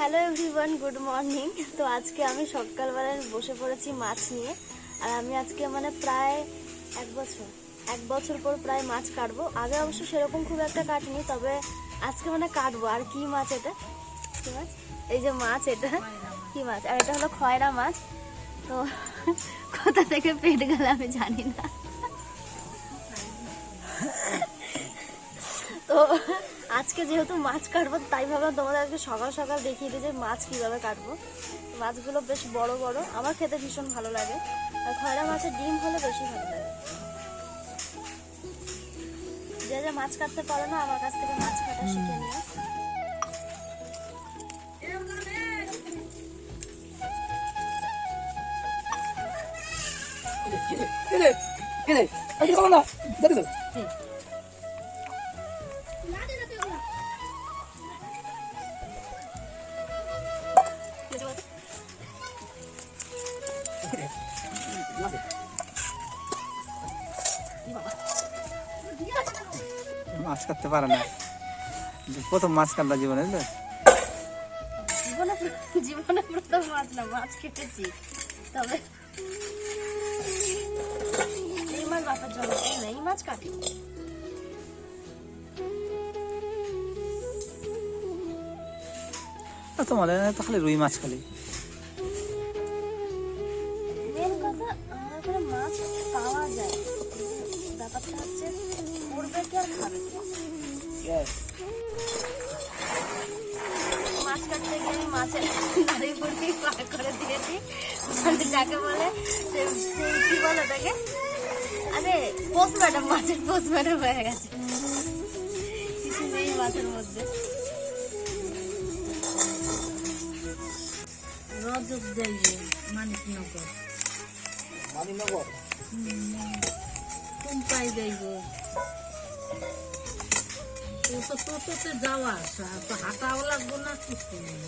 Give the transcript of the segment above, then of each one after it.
Hello everyone, good morning. তো আজকে আমি সকালবেলায় বসে পড়েছি মাছ নিয়ে। আর আমি আজকে প্রায় এক বছর পর প্রায় মাছ কাটবো। আগে অবশ্য সেরকম খুব একটা কাটিনি, তবে আজকে কাটবো। আর কি মাছ এটা? কি মাছ? এই যে মাছ, এটা কি মাছ? আর এটা হলো খয়রা মাছ। তো কোথা থেকে পেট গেল আমি জানি না। তো আজকে যেহেতু মাছ কাটবো, তাই ভাবলাম তোমাদের আজকে সকাল সকাল দেখিয়ে দিই যে মাছ কিভাবে কাটবো। মাছগুলো বেশ বড় বড়, আমার খেতে ভীষণ ভালো লাগে। আর খয়রা মাছের ডিম হলে বেশি ভালো লাগে। যে যে মাছ কাটতে পারো না, আমার কাছ থেকে মাছ কাটা শিখে নিও। মাছ কাটতে পারে না, প্রথম মাছ কাটলা জীবনে। জীবনে প্রথম মাছ না, মাছ কেটেছি, তবে এই মাছ বাপার জন্য এই মাছ কাটি। তোমাদের তো খালি রুই মাছ খালি। মেন কথা, আমার এখানে মাছ পাওয়া যায়, ব্যাপারটা হচ্ছে করবে কি আর খাবে কি। মাছ কাটতে গিয়ে আমি মাছের নাড়ি বুড়ি পার করে দিয়েছি, যাকে বলে কি বলে ওটাকে, আরে পোস্টম্যাডাম, মাছের পোস্টম্যাডাম হয়ে গেছে। কিছু নেই মাছের মধ্যে। রজব যাইব মানিকনগর, কোনটাই যাইব। ও তো টোটোতে যাওয়া আসা, তো হাঁটাও লাগবো না কিছু নেই।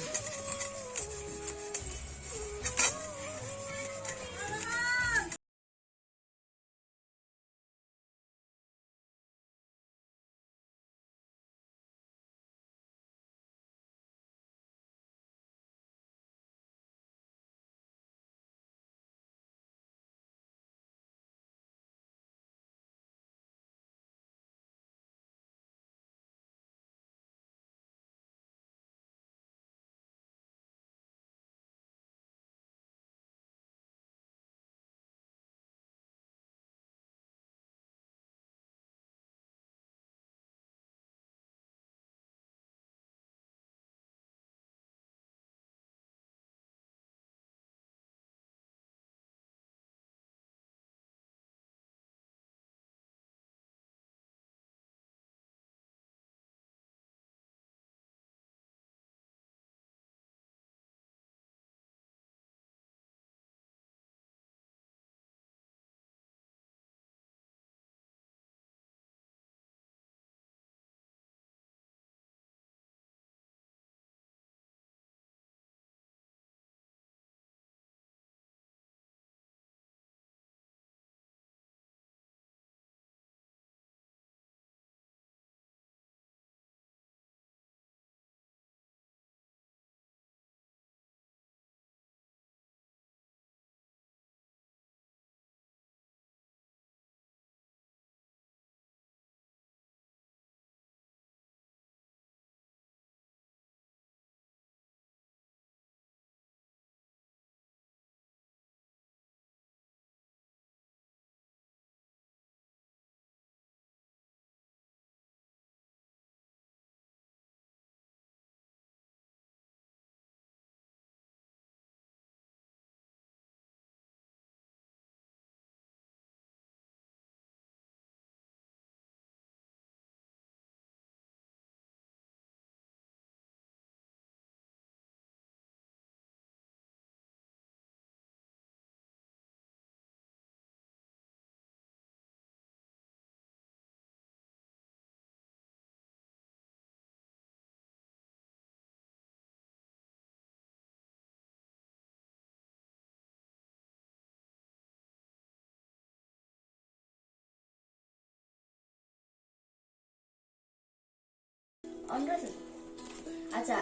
আচ্ছা,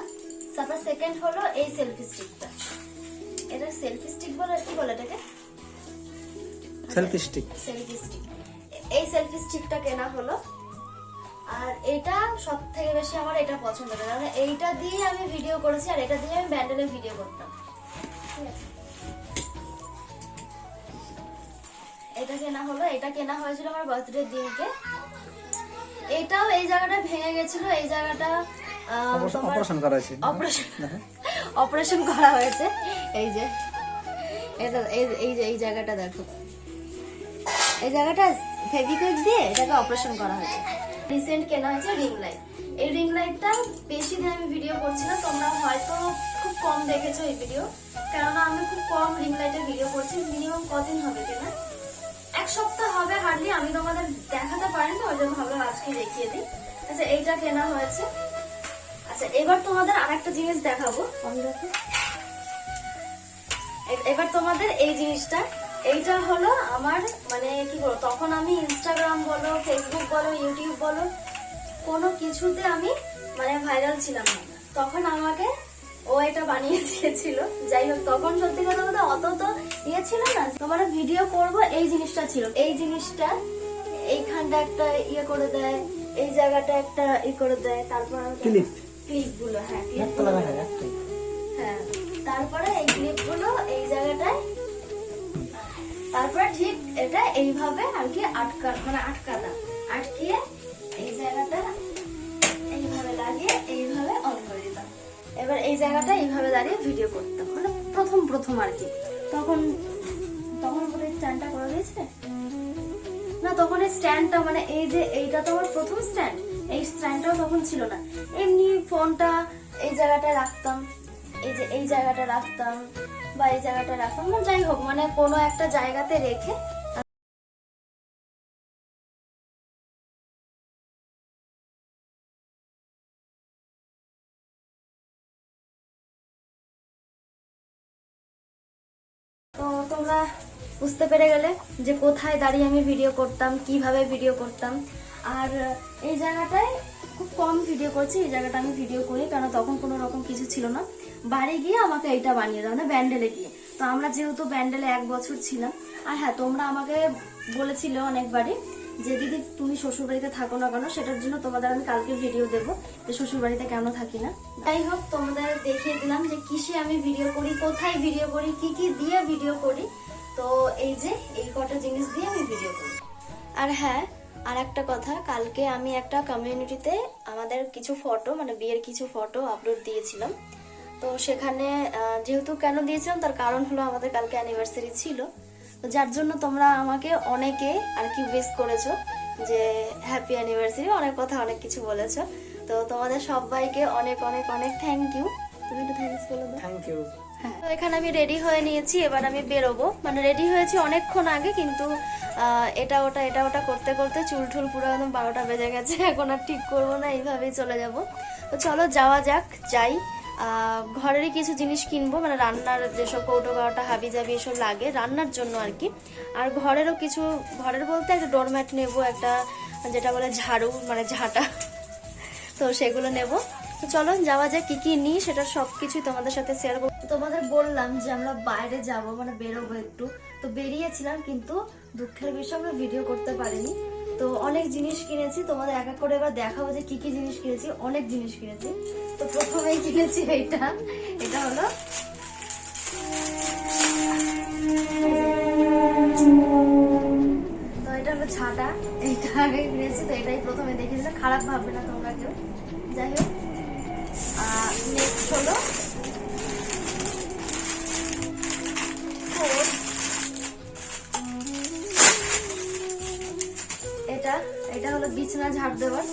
তারপর সেকেন্ড হলো এই সেলফি স্টিকটা। এটা সেলফি স্টিক বলে, কি বলে এটাকে? Selfie stick. Selfie stick. এই সেলফি স্টিকটা কেনা হলো। আর এটা সব থেকে বেশি আমার এটা পছন্দ, কারণ এইটা দিয়ে আমি ভিডিও করেছি আর এটা দিয়ে আমি ব্যান্ডেলে ভিডিও করতাম। ঠিক আছে, এটা কেনা হলো। এটা কেনা হয়েছিল আমার বার্থডে দিনকে। এটাও এই জায়গাটা ভেঙে গেছিল, এই জায়গাটা অপারেশন করা হয়েছে। অপারেশন করা হয়েছে। এই যে এটা, এই যে এই জায়গাটা দেখো, এই জায়গাটা ফেভিকুইক দিয়ে এটাকে অপারেশন করা হয়েছে। রিসেন্ট কেনা হয়েছে রিং লাইট। এই রিং লাইটটা বেশি দিন আমি ভিডিও করছি না, তোমরা হয়তো খুব কম দেখেছো এই ভিডিও, কেননা আমি খুব কম রিং লাইটের ভিডিও করছি। মিনিমাম কদিন হবে কেনা, 1 সপ্তাহ হবে হার্ডলি। আমি তোমাদের দেখাতে পারি না, ওই জন্য ভাবলাম আজকে দেখিয়ে দিই। আচ্ছা, এইটা কেনা হয়েছে। আচ্ছা, এবার তোমাদের আরেকটা জিনিস দেখাবো। এবার তোমাদের এই জিনিসটা, এইটা হলো আমার মানে কি বলবো, তখন আমি ইনস্টাগ্রাম বলো, ফেসবুক বলো, ইউটিউব বলো, কোনো কিছুতে আমি মানে ভাইরাল ছিলাম না। তখন আমাকে ও এটা বানিয়ে দিয়েছিল। যাই হোক, তখন সত্যি কথা বলতে অত তো ইয়ে ছিল না, তোমার ভিডিও করব এই জিনিসটা ছিল। এই জিনিসটা এইখানটা একটা ইয়ে করে দেয়, এই জায়গাটা একটা ই করে দেয়, তারপর ক্লিপ গুলো, হ্যাঁ হ্যাঁ, তারপরে এই ক্লিপ গুলো এই জায়গাটায়, তারপরে ঠিক এটা এইভাবে আর কি আটকিয়ে এই জায়গাটা এইভাবে লাগিয়ে এইভাবে অন করে দিতাম। এবার এই জায়গাটা এইভাবে দাঁড়িয়ে ভিডিও করতাম, মানে প্রথম আর কি। তখন বোধহয় স্ট্যান্ডটা করে দিয়েছে না, তখন এই স্ট্যান্ডটা মানে এই যে এইটা তো আমার প্রথম স্ট্যান্ড, এই স্ট্যান্ডটাও তখন ছিল না। এমনি ফোনটা এই জায়গাটায় রাখতাম, এই যে এই জায়গাটা রাখতাম বা এই জায়গাটা রাখতাম, যাই হোক মানে কোনো একটা জায়গাতে রেখে। তো তোমরা বুঝতে পেরে গেলে যে কোথায় দাঁড়িয়ে আমি ভিডিও করতাম, কিভাবে ভিডিও করতাম। আর এই জায়গাটায় খুব কম ভিডিও করছি, এই জায়গাটা আমি ভিডিও করি কারণ তখন কোনো রকম কিছু ছিল না। বাড়ি গিয়ে আমাকে এইটা বানিয়ে দাও, মানে ব্যান্ডেলে গিয়ে। তো আমরা যেহেতু ব্যান্ডেলে 1 বছর ছিলাম। আর হ্যাঁ, তোমরা আমাকে বলেছিলে অনেকবারই যে দিদি তুমি শ্বশুরবাড়িতে থাকো না কেন, সেটার জন্য তোমাদের আমি কালকে ভিডিও দেবো যে শ্বশুরবাড়িতে কেন থাকি না। যাই হোক, তোমাদের দেখিয়ে দিলাম যে কিসে আমি ভিডিও করি, কোথায় ভিডিও করি, কি কি দিয়ে ভিডিও করি। তো এই যে এই কটা জিনিস দিয়ে আমি ভিডিও করি। আর হ্যাঁ, আর একটা কথা, কালকে আমি একটা কমিউনিটিতে আমাদের কিছু ফটো, মানে বিয়ের কিছু ফটো আপলোড দিয়েছিলাম। তো সেখানে যেহেতু কেন দিয়েছিলাম তার কারণ হলো আমাদের কালকে অ্যানিভার্সারি ছিল, তো যার জন্য তোমরা আমাকে অনেকে আর কি উইশ করেছো যে হ্যাপি অ্যানিভার্সারি, অনেক কথা অনেক কিছু বলেছো। তো তোমাদের সবাইকে অনেক অনেক অনেক থ্যাংক ইউ। তুমি একটু থ্যাঙ্কস বলে দাও। Thank you. তো এখানে আমি রেডি হয়ে নিয়েছি, এবার আমি বেরোবো। মানে রেডি হয়েছি অনেকক্ষণ আগে, কিন্তু এটা ওটা করতে করতে চুল টুল পুরো একদম 12টা বেজে গেছে। এখন আর ঠিক করবো না, এইভাবেই চলে যাব। তো চলো যাওয়া যাক, যাই। ঘরেরই কিছু জিনিস কিনবো, মানে রান্নার যেসব কৌটো কাওটা হাবি জাবি এসব লাগে রান্নার জন্য আর কি। আর ঘরেরও কিছু, ঘরের বলতে একটা ডোরম্যাট নেবো, একটা যেটা বলে ঝাড়ু মানে ঝাঁটা, তো সেগুলো নেব। তো চলো যাওয়া যায়, কি কি নিই সেটা সবকিছুই তোমাদের সাথে শেয়ার করবো। তোমাদের বললাম যে আমরা বাইরে যাব, মানে বেরোবো একটু। তো বেরিয়েছিলাম, কিন্তু দুঃখের বিষয় আমরা ভিডিও করতে পারিনি। তো অনেক জিনিস কিনেছি, তোমাদের এক এক করে এবার দেখাবো যে কি কি জিনিস কিনেছি। অনেক জিনিস কিনেছি। তো প্রথমেই কিনেছি এটা হলো তো এটা হলো ছাতা, এইটা আগে কিনেছি। তো এটাই প্রথমে দেখিয়ে দিলে, খারাপ ভাববে না তোমরা কেউ। যাই হোক, নেক্সট হলো এটা হলো বিছানা ঝাড় দেওয়ার।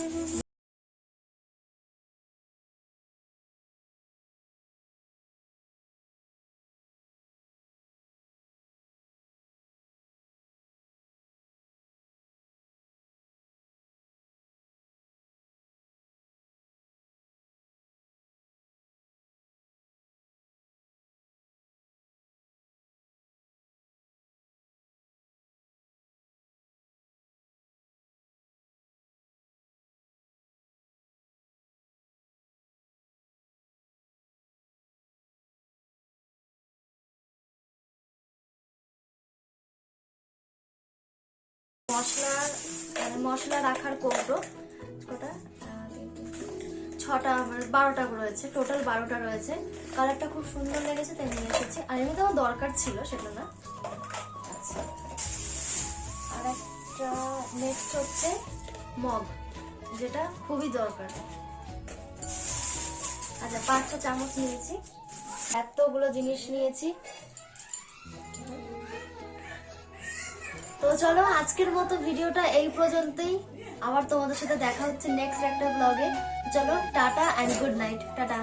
মশলা রাখার কৌটো কটা 6টা 12টা রয়েছে, টোটাল 12টা রয়েছে। কালারটা খুব সুন্দর লেগেছে তাই নিয়ে এসেছি, আর এমনিতে আমার দরকার ছিল সেটা না। আচ্ছা, আর একটা নেক্সট হচ্ছে মগ, যেটা খুবই দরকার। আচ্ছা, 5টা চামচ নিয়েছি, এতগুলো জিনিস নিয়েছি। তো চলো আজকের মতো ভিডিওটা এই পর্যন্তই। আবার তোমাদের সাথে দেখা হচ্ছে নেক্সট একটা ব্লগে। চলো tata and good night. Tata.